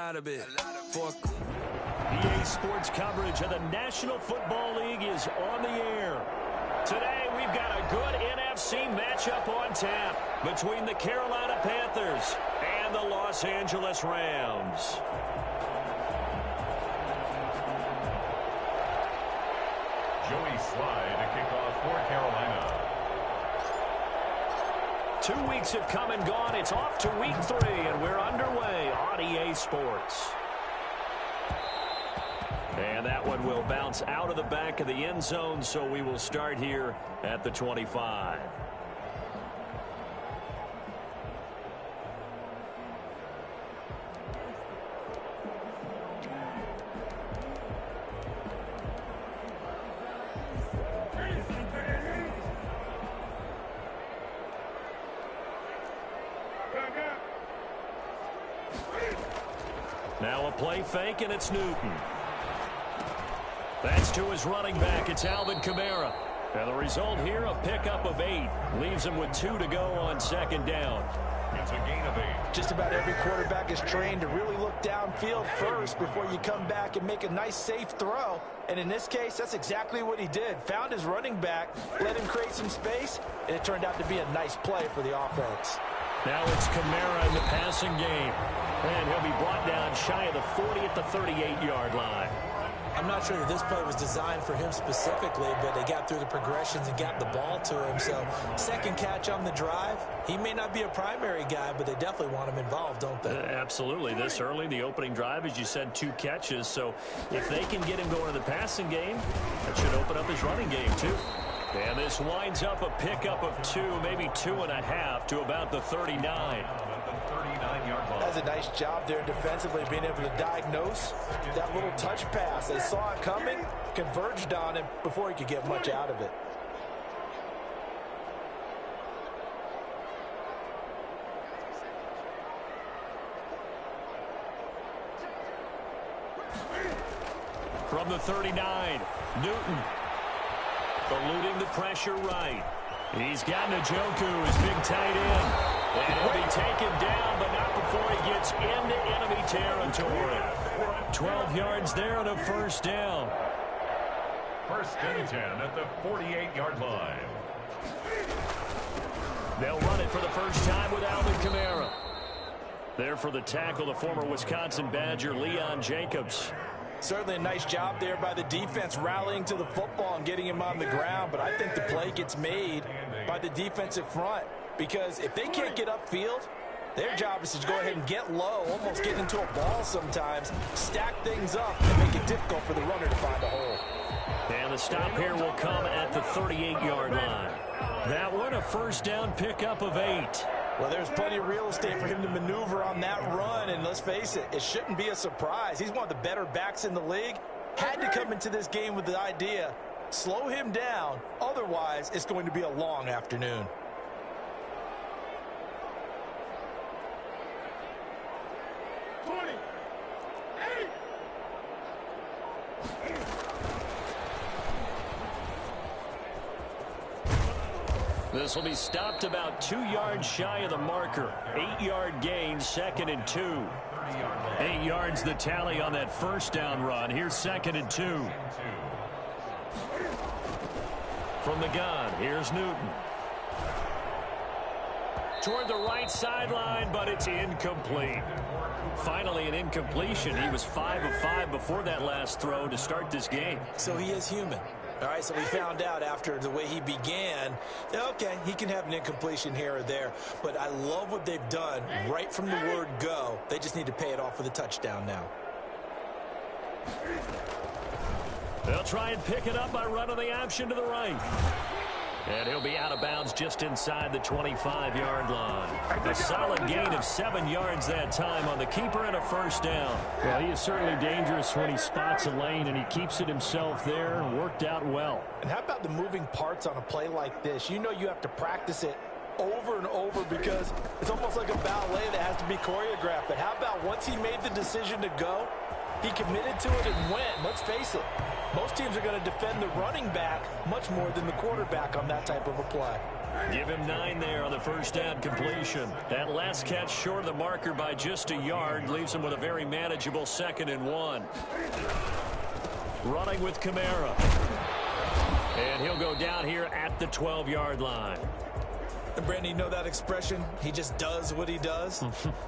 lot of it. EA Sports coverage of the National Football League is on the air. Today, we've got a good NFC matchup on tap between the Carolina Panthers and the Los Angeles Rams. Joey Slye to kick off for Carolina. 2 weeks have come and gone. It's off to week 3, and we're underway on EA Sports. And that one will bounce out of the back of the end zone, so we will start here at the 25. Now a play fake, and it's Newton. That's to his running back. It's Alvin Kamara. And the result here, a pickup of 8. Leaves him with 2 to go on second down. It's a gain of 8. Just about every quarterback is trained to really look downfield first before you come back and make a nice, safe throw. And in this case, that's exactly what he did. Found his running back, let him create some space, and it turned out to be a nice play for the offense. Now it's Kamara in the passing game. And he'll be brought down shy of the 40 at the 38-yard line. I'm not sure that this play was designed for him specifically, but they got through the progressions and got the ball to him. So second catch on the drive. He may not be a primary guy, but they definitely want him involved, don't they? Absolutely. This early, the opening drive, as you said, 2 catches. So if they can get him going in the passing game, that should open up his running game too. And this winds up a pickup of 2, maybe 2.5 to about the 39. That's a nice job there defensively, being able to diagnose that little touch pass. They saw it coming, converged on him before he could get much out of it. From the 39, Newton eluding the pressure right. He's got Njoku, his big tight end. And he'll be taken down, but not before he gets into enemy territory. 12 yards there and a first down. First and 10 at the 48-yard line. They'll run it for the first time with Alvin Kamara. There for the tackle, the former Wisconsin Badger, Leon Jacobs. Certainly a nice job there by the defense rallying to the football and getting him on the ground, but I think the play gets made by the defensive front because if they can't get upfield, their job is to go ahead and get low, almost get into a ball sometimes, stack things up, and make it difficult for the runner to find a hole. And the stop here will come at the 38-yard line. That one, a first down pickup of 8. Well, there's plenty of real estate for him to maneuver on that run, and let's face it, it shouldn't be a surprise. He's one of the better backs in the league. Had to come into this game with the idea, slow him down, otherwise it's going to be a long afternoon. This will be stopped about 2 yards shy of the marker. 8-yard gain, second and 2. 8 yards the tally on that first down run. Here's second and 2. From the gun, here's Newton. Toward the right sideline, but it's incomplete. Finally an incompletion. He was 5 of 5 before that last throw to start this game. So he is human. All right, so we found out after the way he began, okay, he can have an incompletion here or there, but I love what they've done right from the word go. They just need to pay it off with a touchdown now. They'll try and pick it up by running the option to the right. And he'll be out of bounds just inside the 25-yard line. A solid gain of 7 yards that time on the keeper and a first down. Well, he is certainly dangerous when he spots a lane, and he keeps it himself there and worked out well. And how about the moving parts on a play like this? You know you have to practice it over and over because it's almost like a ballet that has to be choreographed. But how about once he made the decision to go, he committed to it and went. Let's face it, most teams are going to defend the running back much more than the quarterback on that type of a play. Give him 9 there on the first down completion. That last catch short of the marker by just a yard leaves him with a very manageable 2nd and 1. Running with Kamara. And he'll go down here at the 12-yard line. And Brandon, you know that expression? He just does what he does?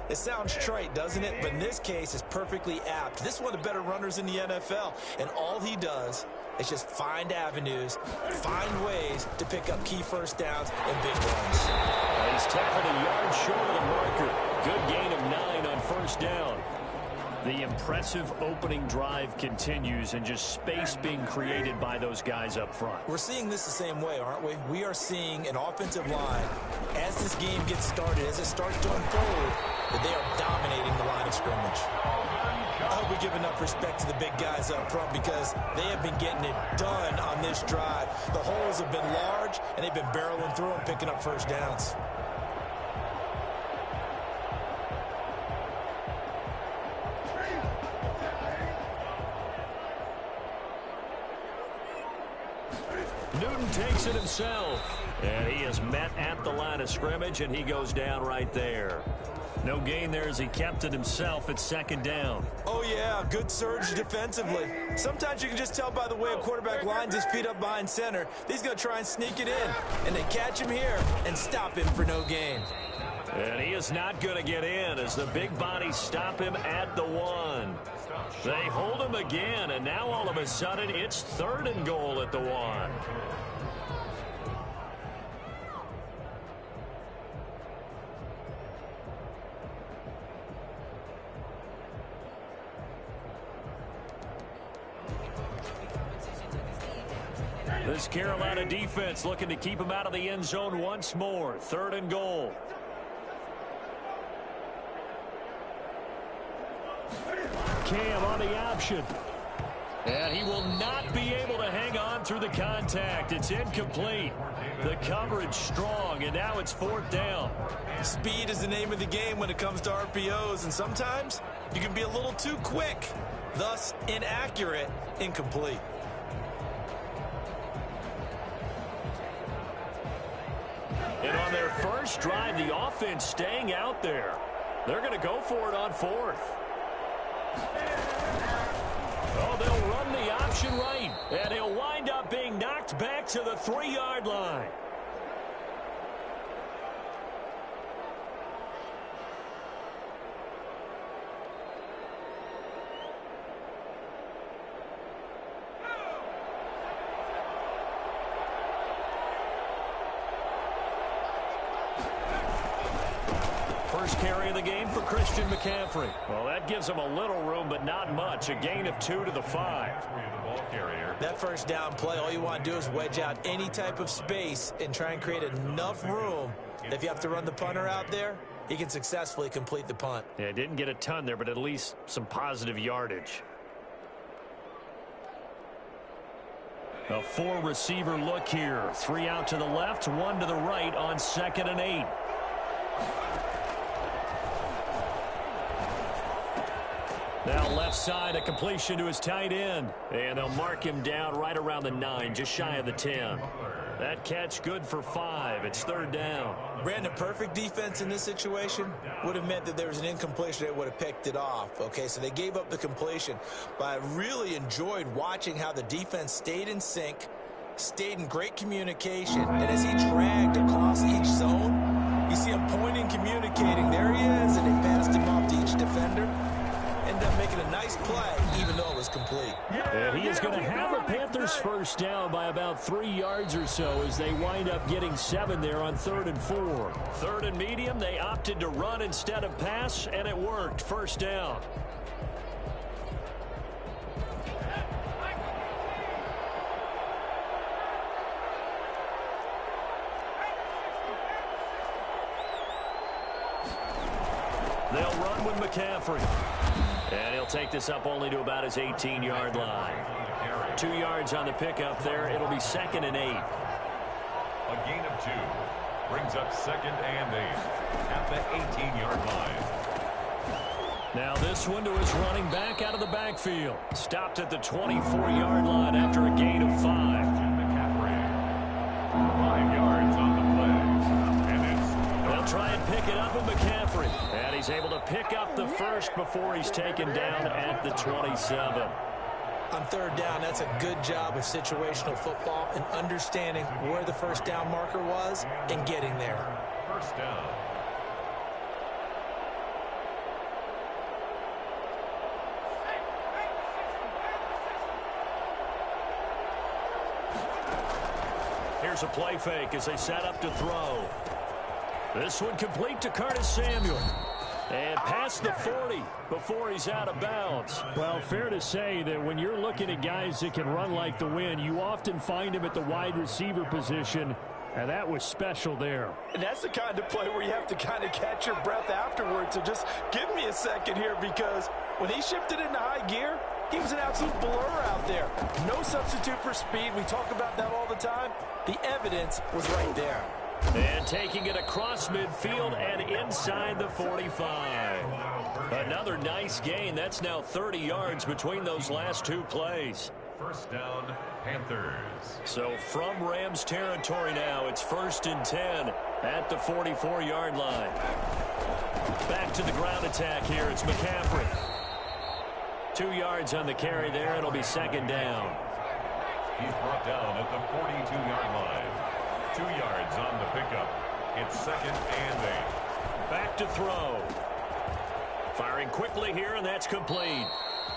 It sounds trite, doesn't it? But in this case, it's perfectly apt. This is one of the better runners in the NFL. And all he does is just find avenues, find ways to pick up key first downs and big runs. He's tackled a yard short of the marker. Good gain of 9 on first down. The impressive opening drive continues, and just space being created by those guys up front. We're seeing this the same way, aren't we? We are seeing an offensive line, as this game gets started, as it starts to unfold, that they are dominating the line of scrimmage. I hope we give enough respect to the big guys up front because they have been getting it done on this drive. The holes have been large, and they've been barreling through them, picking up first downs. Newton takes it himself, and he is met at the line of scrimmage, and he goes down right there. No gain there as he kept it himself at 2nd down. Oh, yeah, good surge defensively. Sometimes you can just tell by the way a quarterback lines his feet up behind center. He's going to try and sneak it in, and they catch him here and stop him for no gain. And he is not going to get in as the big bodies stop him at the 1. They hold him again, and now all of a sudden it's 3rd and goal at the 1. This Carolina defense looking to keep him out of the end zone once more. 3rd and goal. Cam on the option. And he will not be able to hang on through the contact. It's incomplete. The coverage strong, and now it's 4th down. Speed is the name of the game when it comes to RPOs, and sometimes you can be a little too quick. Thus, inaccurate, incomplete. And on their first drive, the offense staying out there. They're going to go for it on 4th. Oh, they'll run the option right. And he'll wind up being knocked back to the 3-yard line. First carry of the game for Christian McCaffrey. Well, that gives him a little room, but not much. A gain of 2 to the 5. That first down play, all you want to do is wedge out any type of space and try and create enough room that if you have to run the punter out there, he can successfully complete the punt. Yeah, didn't get a ton there, but at least some positive yardage. A 4-receiver look here. 3 out to the left, 1 to the right on 2nd and 8. Now left side, a completion to his tight end. And they'll mark him down right around the 9, just shy of the 10. That catch good for 5. It's 3rd down. Brandon, perfect defense in this situation would have meant that there was an incompletion that would have picked it off. Okay, so they gave up the completion. But I really enjoyed watching how the defense stayed in sync, stayed in great communication. And as he dragged across each zone, you see him pointing, communicating. There he is, and they passed him off to each defender. Ended up making a nice play, even though it was complete. And he is going to have a Panthers first down by about 3 yards or so as they wind up getting 7 there on 3rd and 4. 3rd and medium, they opted to run instead of pass, and it worked. First down. They'll run with McCaffrey. And he'll take this up only to about his 18-yard line. 2 yards on the pickup there. It'll be 2nd and 8. A gain of 2 brings up 2nd and 8 at the 18-yard line. Now this one to his running back out of the backfield. Stopped at the 24-yard line after a gain of 5. McCaffrey, 5 yards on the play. try and pick it up with McCaffrey. And he's able to pick up the first before he's taken down at the 27. On third down, that's a good job of situational football and understanding where the first down marker was and getting there. First down. Here's a play fake as they set up to throw. This one complete to Curtis Samuel. And past the 40 before he's out of bounds. Well, fair to say that when you're looking at guys that can run like the wind, you often find them at the wide receiver position, and that was special there. And that's the kind of play where you have to kind of catch your breath afterwards. So just give me a second here, because when he shifted into high gear, he was an absolute blur out there. No substitute for speed. We talk about that all the time. The evidence was right there. And taking it across midfield and inside the 45. Another nice gain. That's now 30 yards between those last two plays. First down, Panthers. So from Rams territory now, it's 1st and 10 at the 44-yard line. Back to the ground attack here. It's McCaffrey. 2 yards on the carry there. It'll be second down. He's brought down at the 42-yard line. 2 yards on the pickup. It's 2nd and 8. Back to throw. Firing quickly here, and that's complete.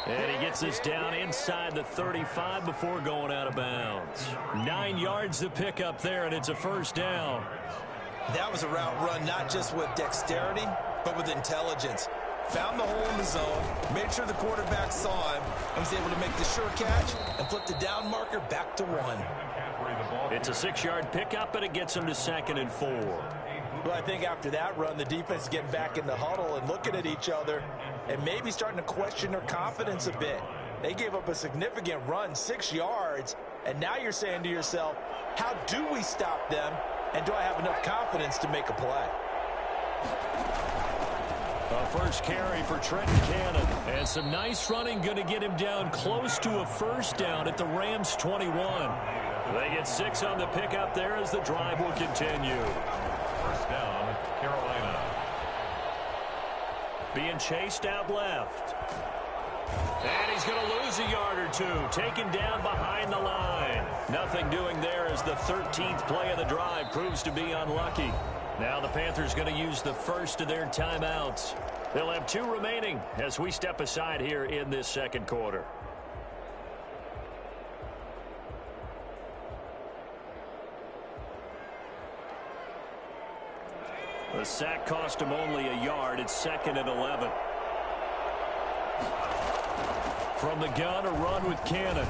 And he gets us down inside the 35 before going out of bounds. 9 yards to pick up there, and it's a first down. That was a route run not just with dexterity, but with intelligence. Found the hole in the zone, made sure the quarterback saw him, and was able to make the sure catch and flip the down marker back to 1. It's a 6-yard pickup, and it gets him to 2nd and 4. Well, I think after that run, the defense is getting back in the huddle and looking at each other and maybe starting to question their confidence a bit. They gave up a significant run, 6 yards, and now you're saying to yourself, how do we stop them, and do I have enough confidence to make a play? A first carry for Trenton Cannon. And some nice running, going to get him down close to a first down at the Rams 21. They get 6 on the pickup there as the drive will continue. First down, Carolina. Being chased out left. And he's going to lose a yard or two. Taken down behind the line. Nothing doing there as the 13th play of the drive proves to be unlucky. Now the Panthers going to use the first of their timeouts. They'll have 2 remaining as we step aside here in this second quarter. The sack cost him only a yard. It's 2nd and 11. From the gun, a run with Cannon.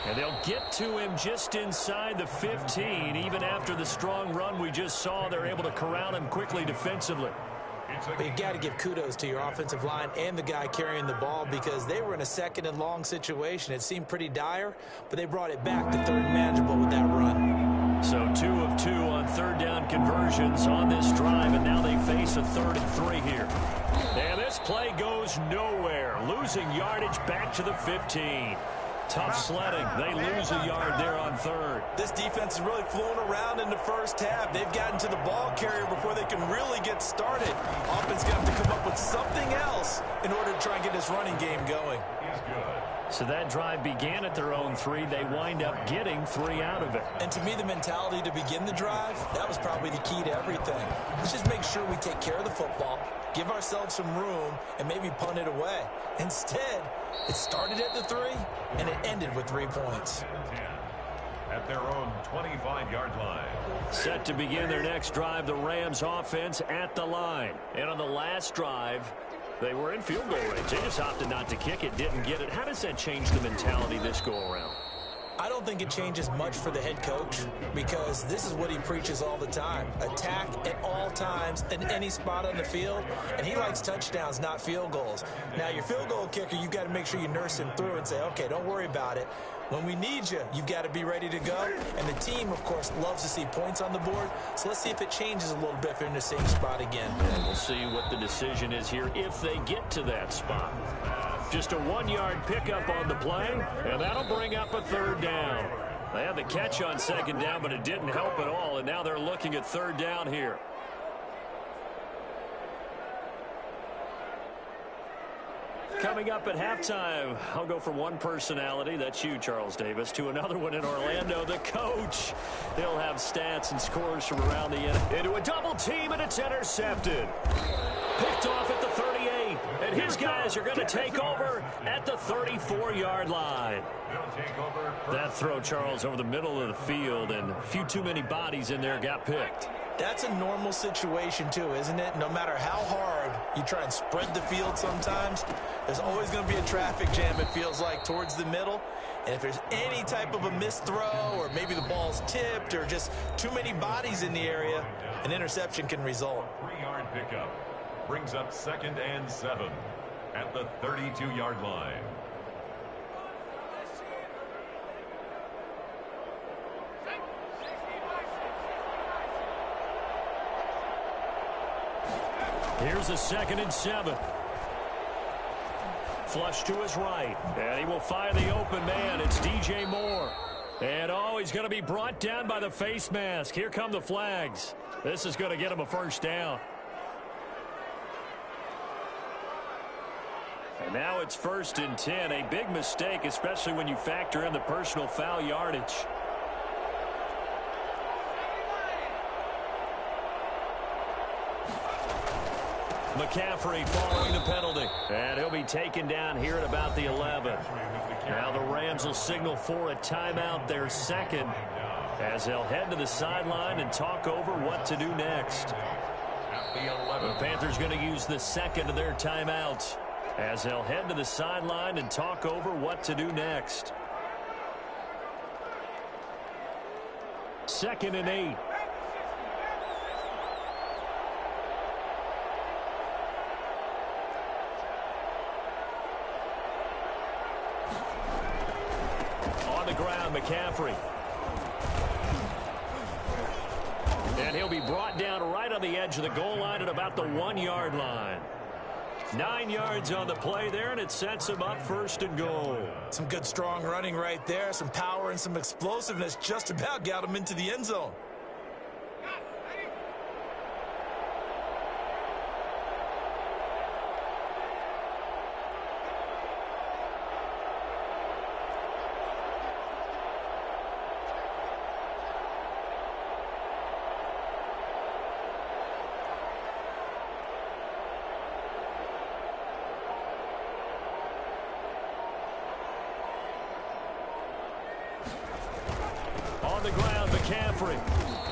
And they'll get to him just inside the 15. Even after the strong run we just saw, they're able to corral him quickly defensively. But you got to give kudos to your offensive line and the guy carrying the ball, because they were in a 2nd and long situation. It seemed pretty dire, but they brought it back to 3rd and manageable with that run. So 2 of 2 on 3rd down conversions on this drive, and now they face a 3rd and 3 here. And this play goes nowhere. Losing yardage back to the 15. Tough sledding. They lose a yard there on 3rd. This defense is really flown around in the first half. They've gotten to the ball carrier before they can really get started. Offense got to come up with something else in order to try and get this running game going. He's good. So that drive began at their own 3. They wind up getting 3 out of it. And to me, the mentality to begin the drive, that was probably the key to everything. Let's just make sure we take care of the football, give ourselves some room, and maybe punt it away. Instead, it started at the 3, and it ended with 3 points. At their own 25-yard line. Set to begin their next drive, the Rams offense at the line. And on the last drive, they were in field goal range. They just opted not to kick it, didn't get it. How does that change the mentality this go-around? I don't think it changes much for the head coach, because this is what he preaches all the time. Attack at all times in any spot on the field, and he likes touchdowns, not field goals. Now, your field goal kicker, you've got to make sure you nurse him through and say, okay, don't worry about it. When we need you, you've got to be ready to go. And the team, of course, loves to see points on the board. So let's see if it changes a little bit if they're in the same spot again. And we'll see what the decision is here if they get to that spot. Just a 1-yard pickup on the play, and that'll bring up a 3rd down. They had the catch on second down, but it didn't help at all, and now they're looking at third down here. Coming up at halftime, I'll go from one personality, that's you, Charles Davis, to another one in Orlando, the coach. He'll have stats and scores from around the end. Into a double team, and it's intercepted. Picked off at the 38. And his guys are going to take over at the 34-yard line. That throw, Charles, over the middle of the field, and a few too many bodies in there got picked. That's a normal situation, too, isn't it? No matter how hard you try and spread the field sometimes, there's always going to be a traffic jam, it feels like, towards the middle. And if there's any type of a missed throw, or maybe the ball's tipped, or just too many bodies in the area, an interception can result. 3-yard pickup brings up 2nd and 7 at the 32-yard line. Here's a 2nd and 7. Flush to his right. And he will find the open man. It's DJ Moore. And he's going to be brought down by the face mask. Here come the flags. This is going to get him a first down. And now it's 1st and 10. A big mistake, especially when you factor in the personal foul yardage. McCaffrey following the penalty. And he'll be taken down here at about the 11. Now the Rams will signal for a timeout, their second, as they'll head to the sideline and talk over what to do next. The Panthers going to use the second of their timeouts as they'll head to the sideline and talk over what to do next. 2nd and 8. On the ground, McCaffrey. And he'll be brought down right on the edge of the goal line at about the 1-yard line. 9 yards on the play there, and it sets him up 1st and goal. Some good strong running right there. Some power and some explosiveness just about got him into the end zone. On the ground, McCaffrey.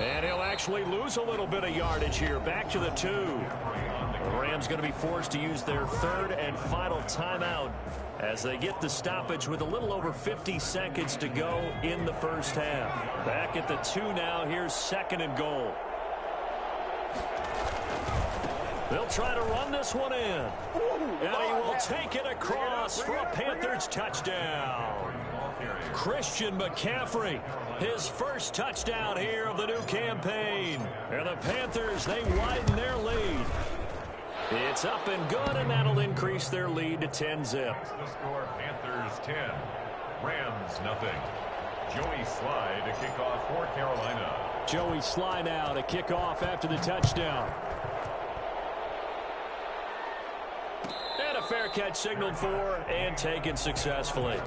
And he'll actually lose a little bit of yardage here. Back to the 2. The Rams going to be forced to use their 3rd and final timeout as they get the stoppage with a little over 50 seconds to go in the first half. Back at the 2 now. Here's 2nd and goal. They'll try to run this one in. And he will take it across for a Panthers touchdown. Christian McCaffrey, his first touchdown here of the new campaign. And the Panthers, they widen their lead. It's up and good, and that'll increase their lead to 10-zip. The score, Panthers 10, Rams nothing. Joey Sly to kick off for Carolina. Joey Sly now to kick off after the touchdown. And a fair catch signaled for and taken successfully.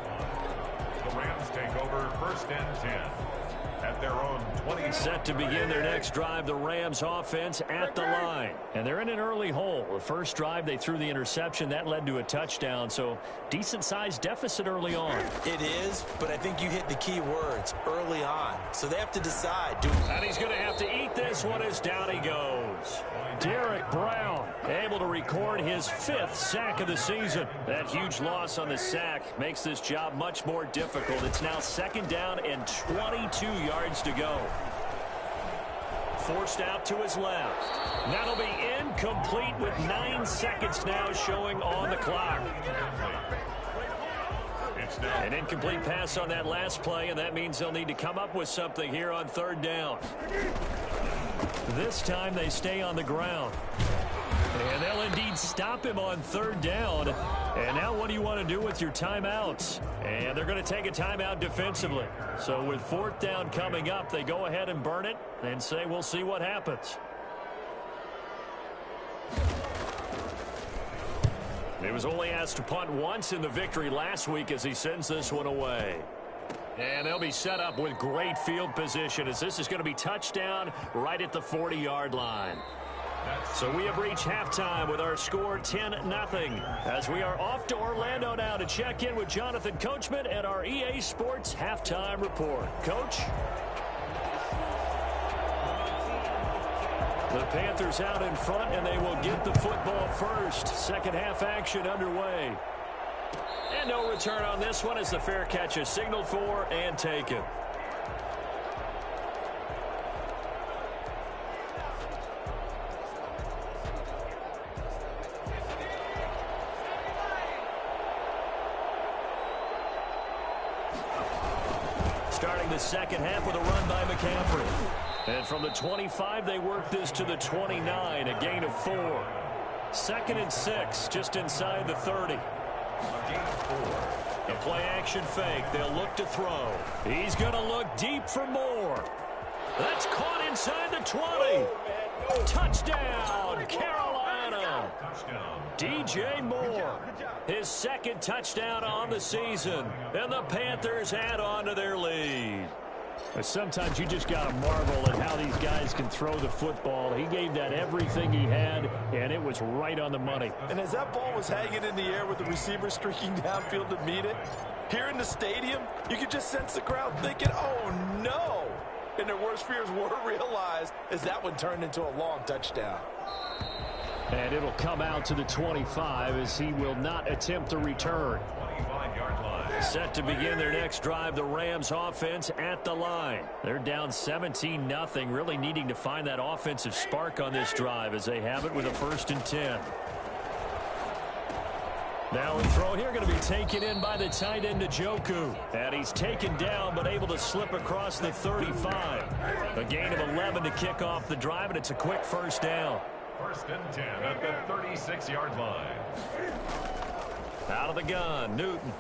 The Rams take over 1st and 10 at their own 20. Set to begin their next drive, the Rams offense at the line. And they're in an early hole. The first drive, they threw the interception. That led to a touchdown, so decent-sized deficit early on. It is, but I think you hit the key words, early on. So they have to decide. And he's going to have to eat this one as down he goes. Derek Brown able to record his 5th sack of the season. That huge loss on the sack makes this job much more difficult. It's now 2nd down and 22 yards to go. Forced out to his left. That'll be incomplete with 9 seconds now showing on the clock. An incomplete pass on that last play, and that means they'll need to come up with something here on 3rd down. This time they stay on the ground. And they'll indeed stop him on third down. And now what do you want to do with your timeouts? And they're going to take a timeout defensively. So with fourth down coming up, they go ahead and burn it and say we'll see what happens. He was only asked to punt once in the victory last week as he sends this one away. And they'll be set up with great field position as this is going to be touchdown right at the 40-yard line. So we have reached halftime with our score 10-0 as we are off to Orlando now to check in with Jonathan Coachman at our EA Sports Halftime Report. Coach? The Panthers out in front, and they will get the football first. Second half action underway. And no return on this one as the fair catch is signaled for and taken. Starting the second half with a run by McCaffrey. And from the 25, they work this to the 29, a gain of 4. Second and 6, just inside the 30. A gain of 4. A play-action fake. They'll look to throw. He's going to look deep for more. That's caught inside the 20. Touchdown, Carolina. DJ Moore. His second touchdown on the season. And the Panthers add on to their lead. Sometimes you just got to marvel at how these guys can throw the football. He gave that everything he had, and it was right on the money. And as that ball was hanging in the air with the receiver streaking downfield to meet it, here in the stadium, you could just sense the crowd thinking, oh, no. And their worst fears were realized as that one turned into a long touchdown. And it'll come out to the 25 as he will not attempt to return. 25-yard line. Set to begin their next drive, the Rams offense at the line. They're down 17-0, really needing to find that offensive spark on this drive as they have it with a 1st and 10. Now a throw here going to be taken in by the tight end Njoku. And he's taken down but able to slip across the 35. A gain of 11 to kick off the drive, and it's a quick 1st down. 1st and 10 at the 36-yard line. Out of the gun, Newton.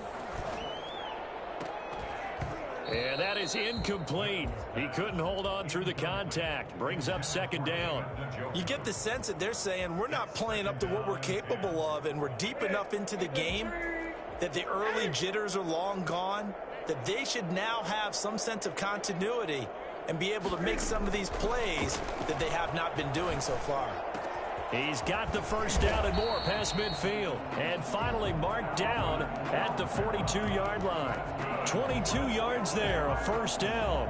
And that is incomplete. He couldn't hold on through the contact. Brings up 2nd down. You get the sense that they're saying we're not playing up to what we're capable of, and we're deep enough into the game that the early jitters are long gone, that they should now have some sense of continuity and be able to make some of these plays that they have not been doing so far. He's got the 1st down and more past midfield. And finally marked down at the 42-yard line. 22 yards there, a 1st down.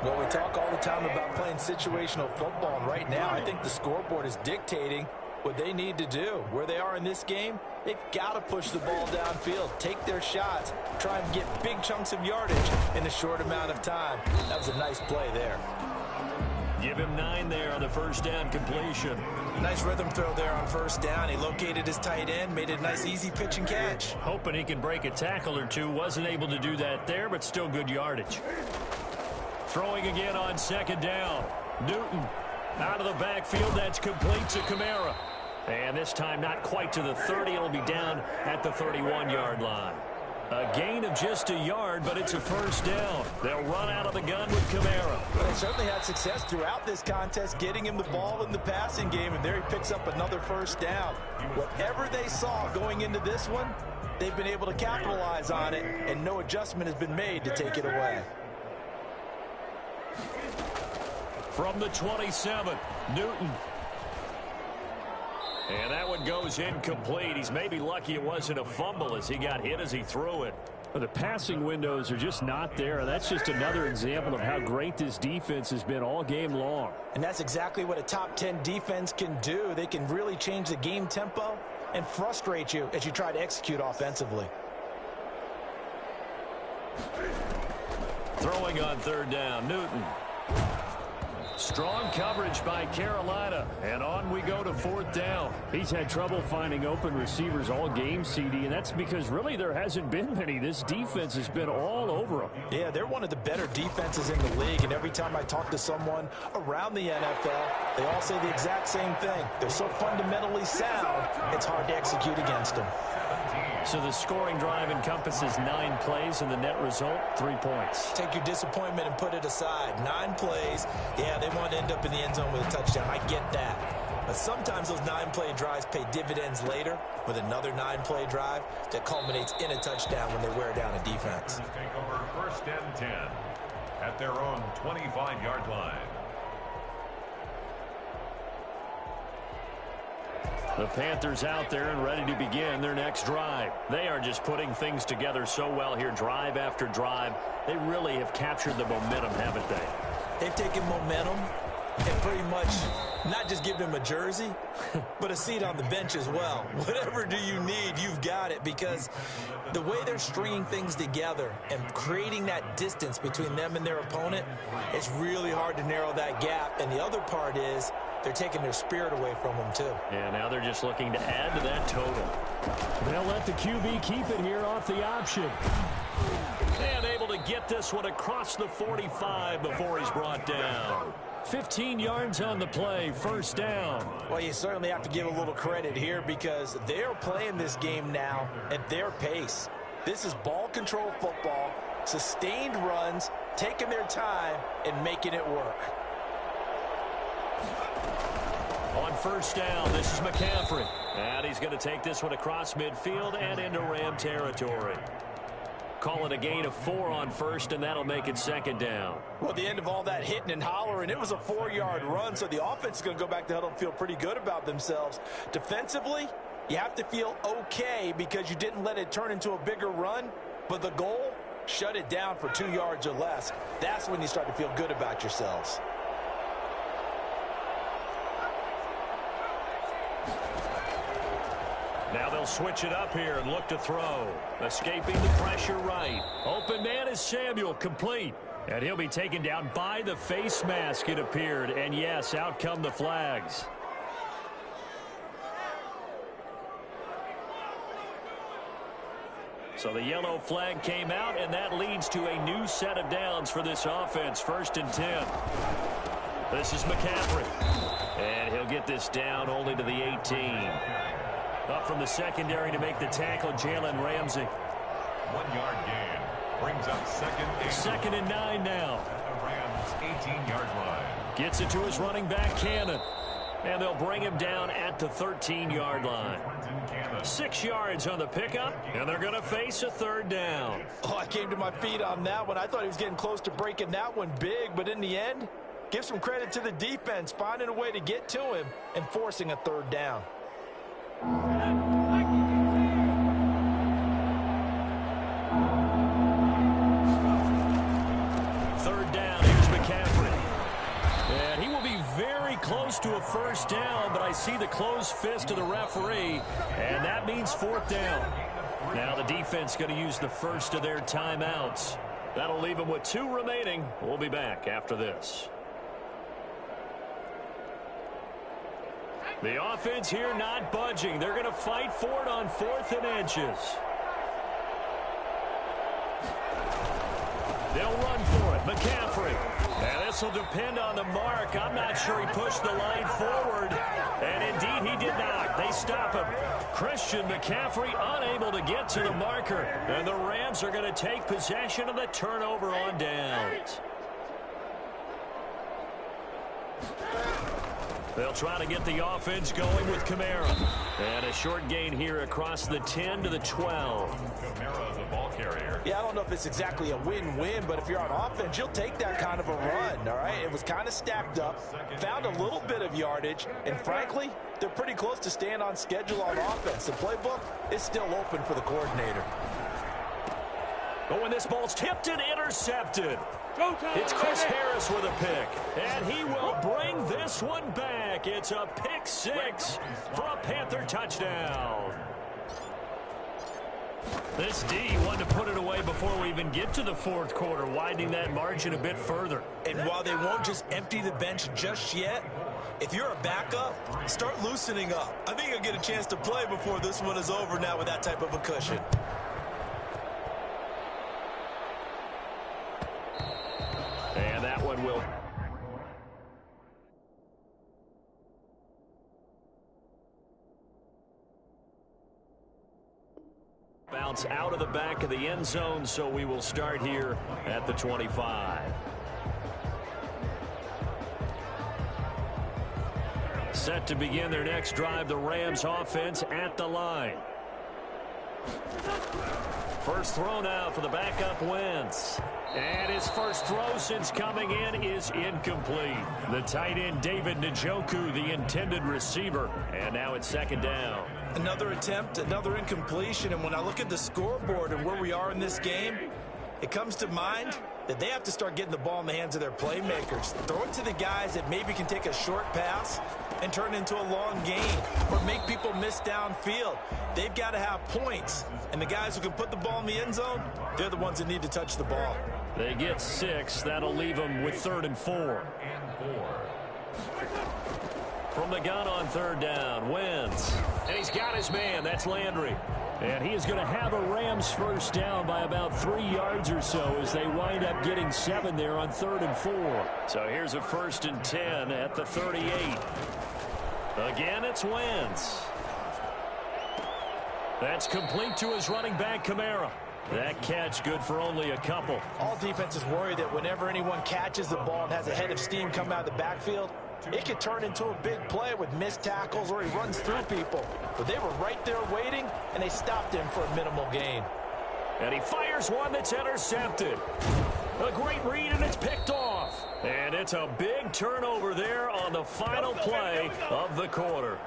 Well, we talk all the time about playing situational football, and right now I think the scoreboard is dictating what they need to do. Where they are in this game, they've got to push the ball downfield, take their shots, try and get big chunks of yardage in a short amount of time. That was a nice play there. Give him 9 there on the 1st down completion. Nice rhythm throw there on 1st down. He located his tight end, made it a nice easy pitch and catch. Hoping he can break a tackle or two. Wasn't able to do that there, but still good yardage. Throwing again on 2nd down. Newton out of the backfield. That's complete to Kamara. And this time not quite to the 30. It'll be down at the 31-yard line. A gain of just a yard, but it's a 1st down. They'll run out of the gun with Kamara. Well, they certainly had success throughout this contest, getting him the ball in the passing game, and there he picks up another 1st down. Whatever they saw going into this one, they've been able to capitalize on it, and no adjustment has been made to take it away. From the 27, Newton. And that one goes incomplete. He's maybe lucky it wasn't a fumble as he got hit as he threw it. The passing windows are just not there. That's just another example of how great this defense has been all game long. And that's exactly what a top 10 defense can do. They can really change the game tempo and frustrate you as you try to execute offensively. Throwing on 3rd down, Newton. Strong coverage by Carolina, and on we go to 4th down. He's had trouble finding open receivers all game, CD, and that's because really there hasn't been many. This defense has been all over them. Yeah, they're one of the better defenses in the league, and every time I talk to someone around the NFL, they all say the exact same thing. They're so fundamentally sound, it's hard to execute against them. So the scoring drive encompasses 9 plays, and the net result, 3 points. Take your disappointment and put it aside. 9 plays. Yeah, they want to end up in the end zone with a touchdown. I get that. But sometimes those 9-play drives pay dividends later with another 9-play drive that culminates in a touchdown when they wear down a defense. Take over 1st and 10 at their own 25-yard line. The Panthers out there and ready to begin their next drive. They are just putting things together so well here, drive after drive. They really have captured the momentum, haven't they? They've taken momentum and pretty much not just given him a jersey, but a seat on the bench as well. Whatever do you need, you've got it, because the way they're stringing things together and creating that distance between them and their opponent, it's really hard to narrow that gap. And the other part is they're taking their spirit away from them, too. Yeah, now they're just looking to add to that total. They'll let the QB keep it here off the option. And able to get this one across the 45 before he's brought down. 15 yards on the play, 1st down. Well, you certainly have to give a little credit here because they're playing this game now at their pace. This is ball control football, sustained runs, taking their time, and making it work. On 1st down, this is McCaffrey. And he's going to take this one across midfield and into Ram territory. Call it a gain of 4 on 1st, and that'll make it 2nd down. Well, at the end of all that hitting and hollering, it was a 4-yard run, so the offense is going to go back to huddle and feel pretty good about themselves. Defensively, you have to feel okay because you didn't let it turn into a bigger run, but the goal, shut it down for 2 yards or less. That's when you start to feel good about yourselves. Now they'll switch it up here and look to throw. Escaping the pressure right. Open man is Samuel, complete. And he'll be taken down by the face mask, it appeared. And yes, out come the flags. So the yellow flag came out, and that leads to a new set of downs for this offense. 1st and 10. This is McCaffrey. And he'll get this down only to the 18. Up from the secondary to make the tackle, Jalen Ramsey. 1-yard gain brings up 2nd and 9 now. At the Rams' 18-yard line. Gets it to his running back, Cannon. And they'll bring him down at the 13-yard line. 6 yards on the pickup, and they're going to face a 3rd down. Oh, I came to my feet on that one. I thought he was getting close to breaking that one big, but in the end, give some credit to the defense, finding a way to get to him and forcing a 3rd down. 3rd down, here's McCaffrey. And he will be very close to a 1st down, but I see the closed fist of the referee, and that means 4th down. Now the defense going to use the first of their timeouts. That'll leave them with 2 remaining. We'll be back after this. The offense here not budging. They're going to fight for it on 4th and inches. They'll run for it. McCaffrey. And this will depend on the mark. I'm not sure he pushed the line forward. And indeed, he did not. They stop him. Christian McCaffrey unable to get to the marker. And the Rams are going to take possession of the turnover on downs. They'll try to get the offense going with Kamara. And a short gain here across the 10 to the 12. Kamara, the ball carrier. Yeah, I don't know if it's exactly a win-win, but if you're on offense, you'll take that kind of a run, all right? It was kind of stacked up, found a little bit of yardage, and frankly, they're pretty close to staying on schedule on offense. The playbook is still open for the coordinator. But when this ball's tipped and intercepted, it's Chris Harris with a pick. And he will bring this one back. It's a pick 6 for a Panther touchdown. This D wanted to put it away before we even get to the fourth quarter, widening that margin a bit further. And while they won't just empty the bench just yet, if you're a backup, start loosening up. I think you'll get a chance to play before this one is over now with that type of a cushion. And that one will... bounce out of the back of the end zone, so we will start here at the 25. Set to begin their next drive, the Rams offense at the line. First throw now for the backup Wentz. And his first throw since coming in is incomplete. The tight end David Njoku, the intended receiver. And now it's second down. Another attempt, another incompletion. And when I look at the scoreboard and where we are in this game, it comes to mind that they have to start getting the ball in the hands of their playmakers. Throw it to the guys that maybe can take a short pass and turn it into a long gain or make people miss downfield. They've got to have points. And the guys who can put the ball in the end zone, they're the ones that need to touch the ball. They get 6. That'll leave them with 3rd and 4. From the gun on third down, Wentz. And he's got his man. That's Landry. And he is going to have a Rams first down by about 3 yards or so as they wind up getting 7 there on 3rd and 4. So here's a 1st and 10 at the 38. Again, it's Wentz. That's complete to his running back, Kamara. That catch good for only a couple. All defenses worry that whenever anyone catches the ball and has a head of steam come out of the backfield, it could turn into a big play with missed tackles or he runs through people. But they were right there waiting, and they stopped him for a minimal gain. And he fires one that's intercepted. A great read, and it's picked off. And it's a big turnover there on the final play of the quarter.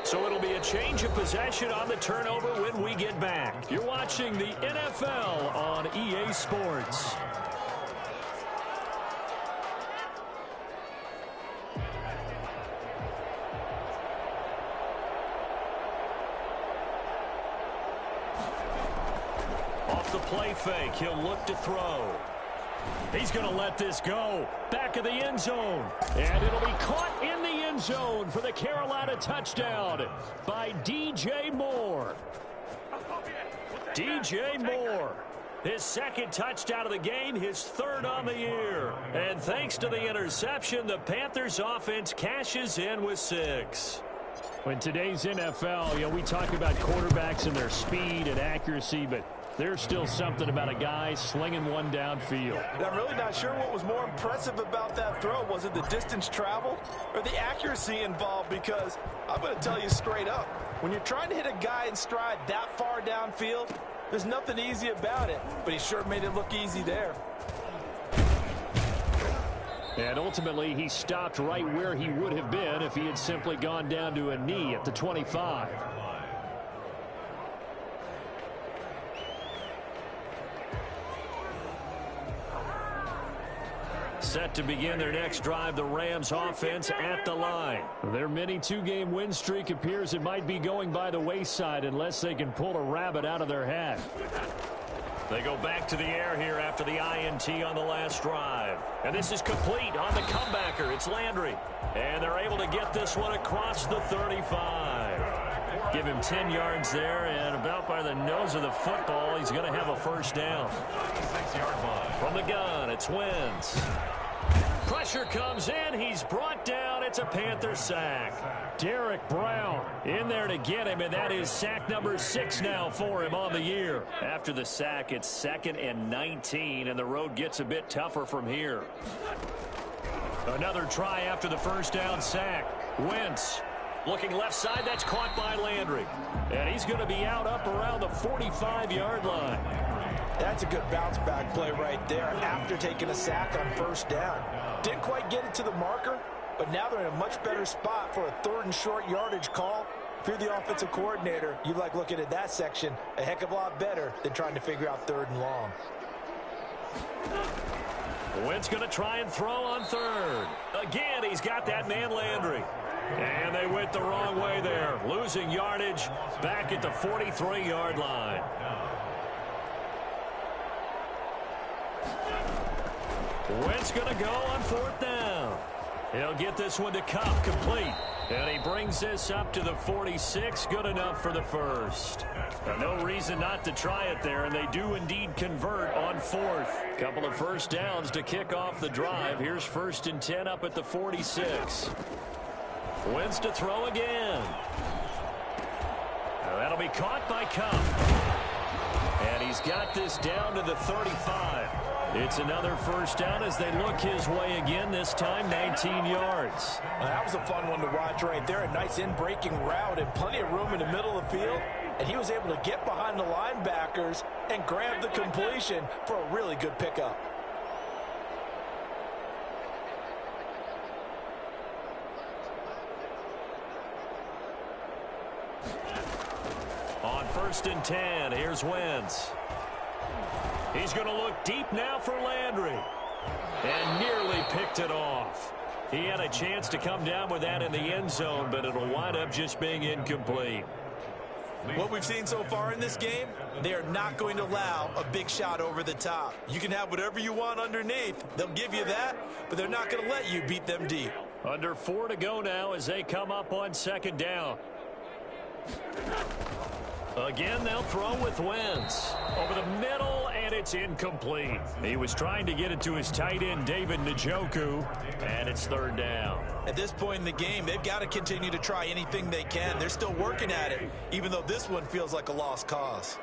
So it'll be a change of possession on the turnover when we get back. You're watching the NFL on EA Sports. Off the play fake, he'll look to throw. He's going to let this go. Back of the end zone. And it'll be caught in the end zone for the Carolina touchdown by DJ Moore. DJ Moore. His 2nd touchdown of the game, his 3rd on the year. And thanks to the interception, the Panthers offense cashes in with 6. In today's NFL, we talk about quarterbacks and their speed and accuracy, but there's still something about a guy slinging one downfield. And I'm really not sure what was more impressive about that throw. Was it the distance traveled or the accuracy involved? Because I'm going to tell you straight up, when you're trying to hit a guy in stride that far downfield, there's nothing easy about it. But he sure made it look easy there. And ultimately, he stopped right where he would have been if he had simply gone down to a knee at the 25. Set to begin their next drive, the Rams offense at the line. Their mini 2-game win streak appears it might be going by the wayside unless they can pull a rabbit out of their hat. They go back to the air here after the INT on the last drive. And this is complete on the comebacker. It's Landry. And they're able to get this one across the 35. Give him 10 yards there, and about by the nose of the football, he's going to have a first down. 6-yard line. From the gun, it's Wentz. Pressure comes in. He's brought down. It's a Panther sack. Derek Brown in there to get him, and that is sack number 6 now for him on the year. After the sack, it's 2nd and 19, and the road gets a bit tougher from here. Another try after the first down sack. Wentz looking left side. That's caught by Landry. And he's going to be out up around the 45-yard line. That's a good bounce-back play right there after taking a sack on first down. Didn't quite get it to the marker, but now they're in a much better spot for a 3rd and short yardage call. If you're the offensive coordinator, you like looking at that section a heck of a lot better than trying to figure out 3rd and long. Wentz going to try and throw on 3rd. Again, he's got that man Landry. And they went the wrong way there, losing yardage back at the 43-yard line. Wentz going to go on 4th down. He'll get this one to Kupp, complete. And he brings this up to the 46, good enough for the first. No reason not to try it there, and they do indeed convert on 4th. Couple of first downs to kick off the drive. Here's 1st and 10 up at the 46. Wentz to throw again. Now that'll be caught by Kupp. And he's got this down to the 35. It's another first down as they look his way again, this time 19 yards. Well, that was a fun one to watch right there. A nice in-breaking route and plenty of room in the middle of the field. And he was able to get behind the linebackers and grab the completion for a really good pickup. On 1st and 10, here's Wentz. He's going to look deep now for Landry. And nearly picked it off. He had a chance to come down with that in the end zone, but it'll wind up just being incomplete. What we've seen so far in this game, they are not going to allow a big shot over the top. You can have whatever you want underneath. They'll give you that, but they're not going to let you beat them deep. Under 4 to go now as they come up on 2nd down. Again, they'll throw with Wentz. Over the middle, and it's incomplete. He was trying to get it to his tight end, David Njoku, and it's 3rd down. At this point in the game, they've got to continue to try anything they can. They're still working at it, even though this one feels like a lost cause.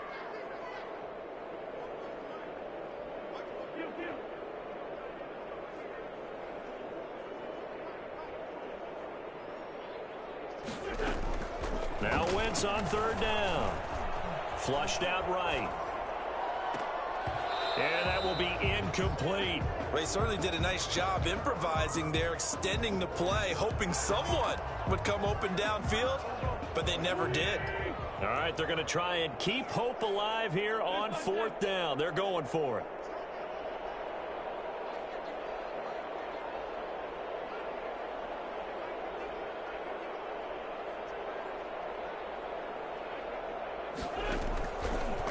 Now Wentz on 3rd down. Flushed out right. And that will be incomplete. Well, he certainly did a nice job improvising there, extending the play, hoping someone would come open downfield, but they never did. All right, they're going to try and keep hope alive here on 4th down. They're going for it.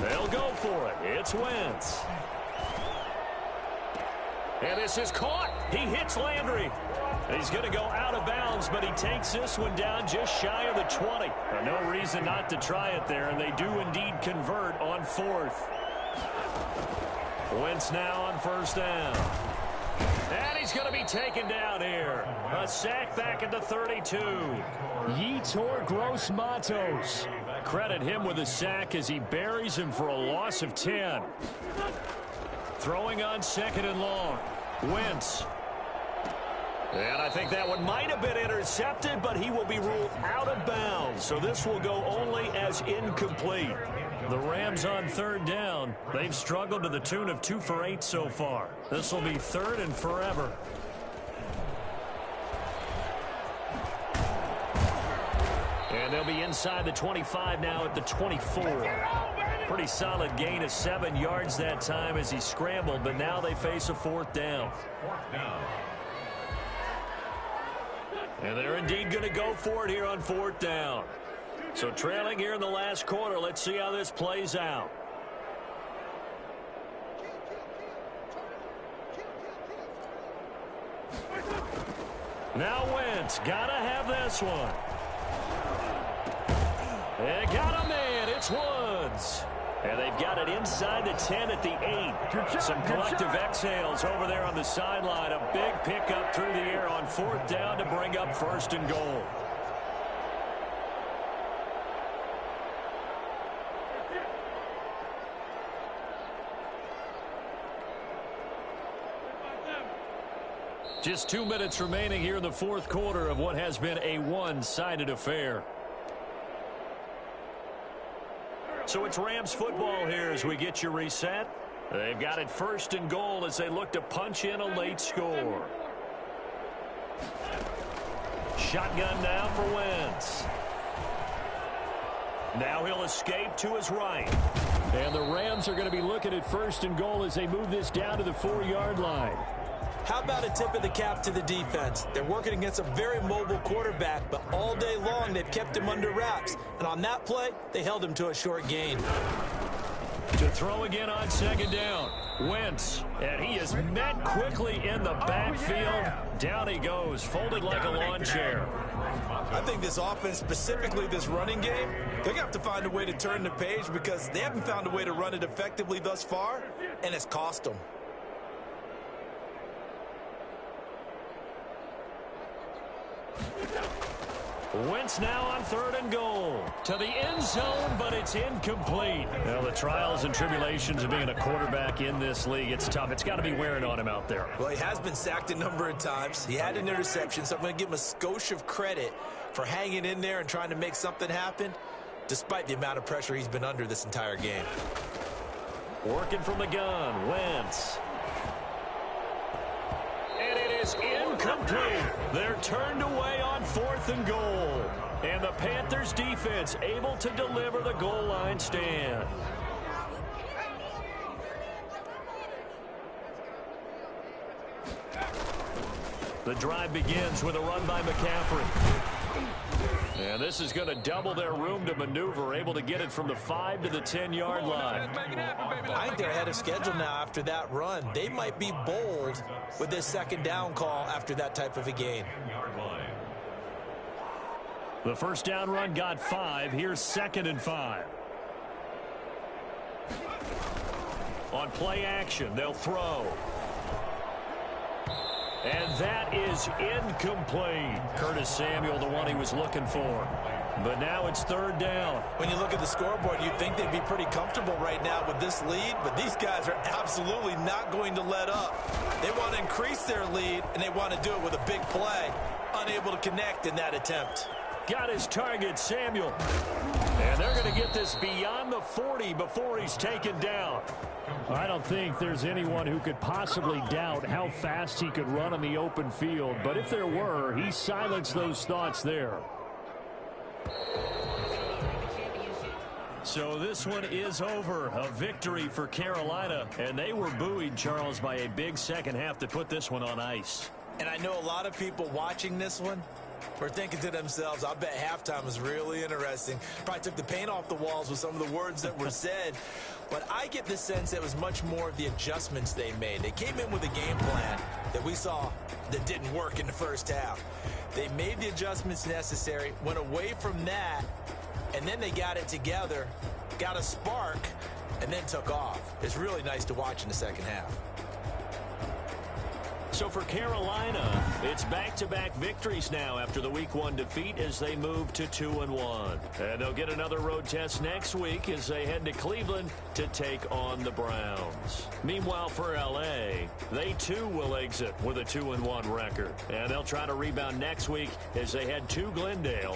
They'll go for it. It's Wentz. And this is caught. He hits Landry. He's going to go out of bounds, but he takes this one down just shy of the 20. No reason not to try it there, and they do indeed convert on 4th. Wentz now on 1st down. And he's going to be taken down here. A sack back at the 32. Yetur Gross-Matos. Credit him with a sack as he buries him for a loss of 10. Throwing on 2nd and long. Wentz. And I think that one might have been intercepted, but he will be ruled out of bounds. So this will go only as incomplete. The Rams on 3rd down. They've struggled to the tune of 2 for 8 so far. This will be 3rd and forever. And they'll be inside the 25 now at the 24. Pretty solid gain of 7 yards that time as he scrambled, but now they face a 4th down. And they're indeed going to go for it here on 4th down. So trailing here in the last quarter, let's see how this plays out. Now Wentz, gotta have this one. They got him in. It's Woods. And they've got it inside the 10 at the 8. Some collective exhales over there on the sideline. A big pickup through the air on 4th down to bring up 1st and goal. Just 2 minutes remaining here in the 4th quarter of what has been a one-sided affair. So it's Rams football here as we get you reset. They've got it 1st and goal as they look to punch in a late score. Shotgun now for Wentz. Now he'll escape to his right. And the Rams are going to be looking at 1st and goal as they move this down to the 4-yard line. How about a tip of the cap to the defense? They're working against a very mobile quarterback, but all day long they've kept him under wraps. And on that play, they held him to a short gain. To throw again on second down. Wentz, and he is met quickly in the backfield. Down he goes, folded like a lawn chair. I think this offense, specifically this running game, they're going to have to find a way to turn the page because they haven't found a way to run it effectively thus far, and it's cost them. Wentz now on 3rd and goal. To the end zone, but it's incomplete. Well, the trials and tribulations of being a quarterback in this league, it's tough. It's got to be wearing on him out there. Well, he has been sacked a number of times. He had an interception, so I'm going to give him a skosh of credit for hanging in there and trying to make something happen, despite the amount of pressure he's been under this entire game. Working from the gun, Wentz. And it is incomplete. They're turned away on 4th and goal. And the Panthers defense able to deliver the goal line stand. The drive begins with a run by McCaffrey. And this is going to double their room to maneuver, able to get it from the 5 to the 10-yard line. I think they're ahead of schedule now after that run. They might be bold with this second down call after that type of a gain. The first down run got 5. Here's 2nd and 5. On play action, they'll throw. And that is incomplete. Curtis Samuel, the one he was looking for. But now it's 3rd down. When you look at the scoreboard, you'd think they'd be pretty comfortable right now with this lead, but these guys are absolutely not going to let up. They want to increase their lead, and they want to do it with a big play. Unable to connect in that attempt. Got his target, Samuel. And they're going to get this beyond the 40 before he's taken down. I don't think there's anyone who could possibly doubt how fast he could run on the open field. But if there were, he silenced those thoughts there. So this one is over. A victory for Carolina. And they were buoyed, Charles, by a big second half to put this one on ice. And I know a lot of people watching this one were thinking to themselves, I bet halftime was really interesting. Probably took the paint off the walls with some of the words that were said. But I get the sense that it was much more of the adjustments they made. They came in with a game plan that we saw that didn't work in the first half. They made the adjustments necessary, went away from that, and then they got it together, got a spark, and then took off. It's really nice to watch in the second half. So for Carolina, it's back-to-back victories now after the Week 1 defeat as they move to 2-1. And they'll get another road test next week as they head to Cleveland to take on the Browns. Meanwhile, for L.A., they too will exit with a 2-1 record. And they'll try to rebound next week as they head to Glendale.